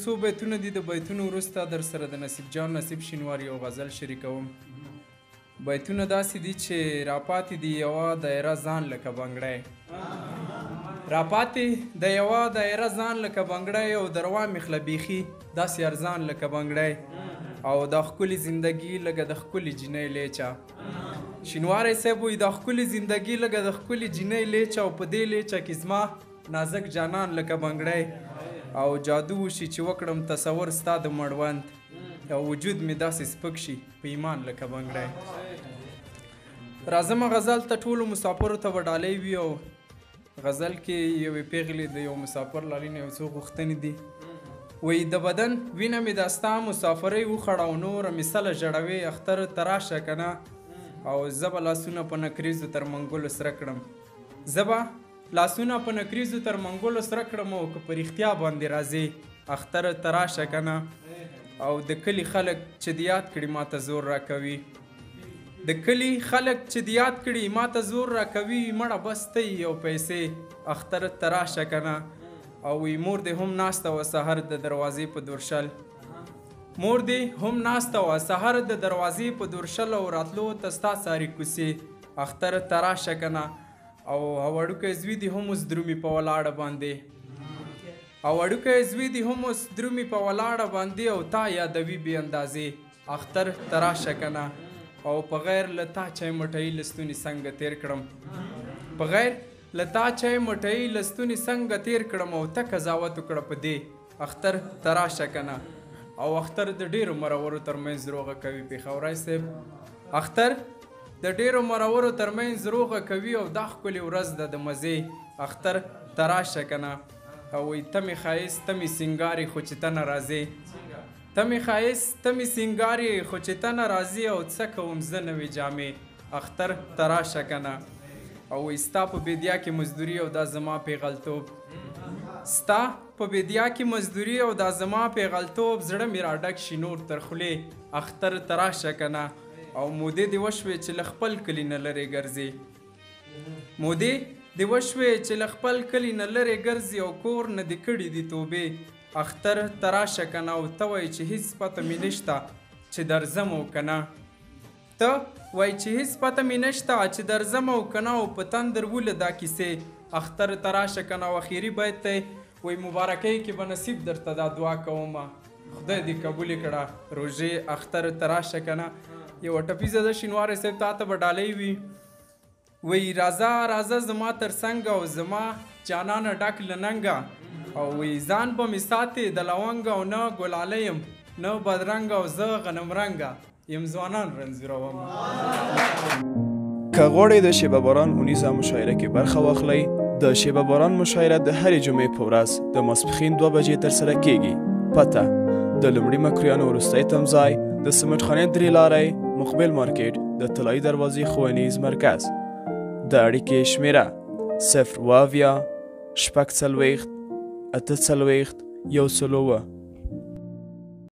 څو بیتونه دي د بیتونو وروسته در سره د نصیب جان نصیب شینوار یو غزل شریکوم. بیتونه داسې دي چې راپاتې دي یوه دایره ځان لکه بنګړی، راپاتې د یوه دایره ځان لکه بنګړی او د روا مې خله بیخي داسې ارزان لکه بنګړی او دا ښکلې زندګي لکه د ښکلې جینۍ لیچه. شینواری صاحب وایي دا ښکلې زندګي لکه د ښکلې جینۍ لیچه او په دې لیچه کې زما نازک جانان لکه بنګړی او جادو وشي چې وکړم تصور ستا د مړوند او وجود مې داسې سپک شي په ایمان لکه بنګړی. راځمه غزل ته ټولو مسافرو ته به ډالۍ وي او غزل کې یوې پیغلې د یو مسافر لالي نه یو څو غوښتنې دي. وایي د بدن وینه مې دا ستا مسافرۍ وخړه او نوره مې سله ژړوې اختر ته راشه که نه او زه به لاسونه په نکریزو تر منګلو سره کړم، زه به لاسونه په نکریزو تر منګلو سره کړم او که په رښتیا باندې راځې اختر ته راشه که نه او د کلي خلک چې د یاد کړي ماته زور راکوي، د کلي خلک چې د یاد کړي ماته زور راکوي مړه بس ته یو پیسې اختر ته راشه که نه او وی مور دې هم ناسته وه سحر د دروازې په دورشل، مور دې هم ناسته وه سحر د دروازې په دورشل او راتلو ته ستا ساري کوڅې اختر ته راشه که نه او وړوکی زوی دې هم اوس درومي په ولاړه باندې او وړوکی زوی دې هم اوس درومي په ولاړه باندې او تا یادوي بې اندازې اختر ته راشه که نه او په غیر له تا چای مټۍ له ستوني څنګه تیر کړم، په غیر له تا چای مټۍ له ستوني څنګه تیر کړم او ته قضاوت وکړه په دې اختر ته راشه که نه او اختر د ډېرو مرورو ترمنځ روغه کوي. پېښوری صاحب اختر د ډېرو مرورو ترمنځ روغه کوي او دا ښکلې ورځ ده د مزې اختر ته راشه که نه او وایي ته مې ښایست ته مې سینګارې خو چې ته نه راځې، ته مې ښایست ته مې سینګارې خو چې ته نه راځې او څه کوم زه نوې جامې اختر ته راشه که نه او وایي ستا په بیدیا کې مزدوري او دا زما پیغلتوب، ستا په بیدیا کې مزدوري او دا زما پیغلتوب زړه مې راډک شي نور تر خولې اختر ته راشه که نه او مودې دې وشوې چې له خپل کلي نه لرې ګرځې، مودې دې وشوې چې له خپل کلي نه لرې ګرځې او کور نه دې کړي دي توبې اختر ته راشه که نه او ته وایې چې هېڅ پته مې نشته چې درځم او که نه، ته وایې چې هېڅ پته مې نشته چې درځم او که نه او په تندر وله دا کیسې اختر ته راشه که نه او اخري بیت دی وایي مبارکۍ کې به نصیب درته دا دعا کومه خدای دې قبول کړه روژې اختر ته راشه که نه. یوه ټپیزه ده شینواری صاحب تا ته به ډالۍ وي. وایي راځه راځه زما تر څنګه او زما جانانه ډک له ننګه او وایي ځان به مې ساتې د لونګه او نه ګلاله یم نه بدرنګه او زه غنم رنګه یم ځوانان رنځوروم. که غواړئ د شیبه باران اونیزه مشاعره کې برخه واخلئ د شیبه باران مشاعره د هرې جمعې په ورځ د ماسپښین 2 بجې ترسره کیږي. پته د لومړي مکرویانو وروستی تمځای د سمټ خانې 3 لارۍ مقبل مارکیټ د طلایي دروازې ښوونیز مرکز. د اړیکې شمیره 0 اویا 6 څلوېښت 8 څلوېښت 1 څلوېښت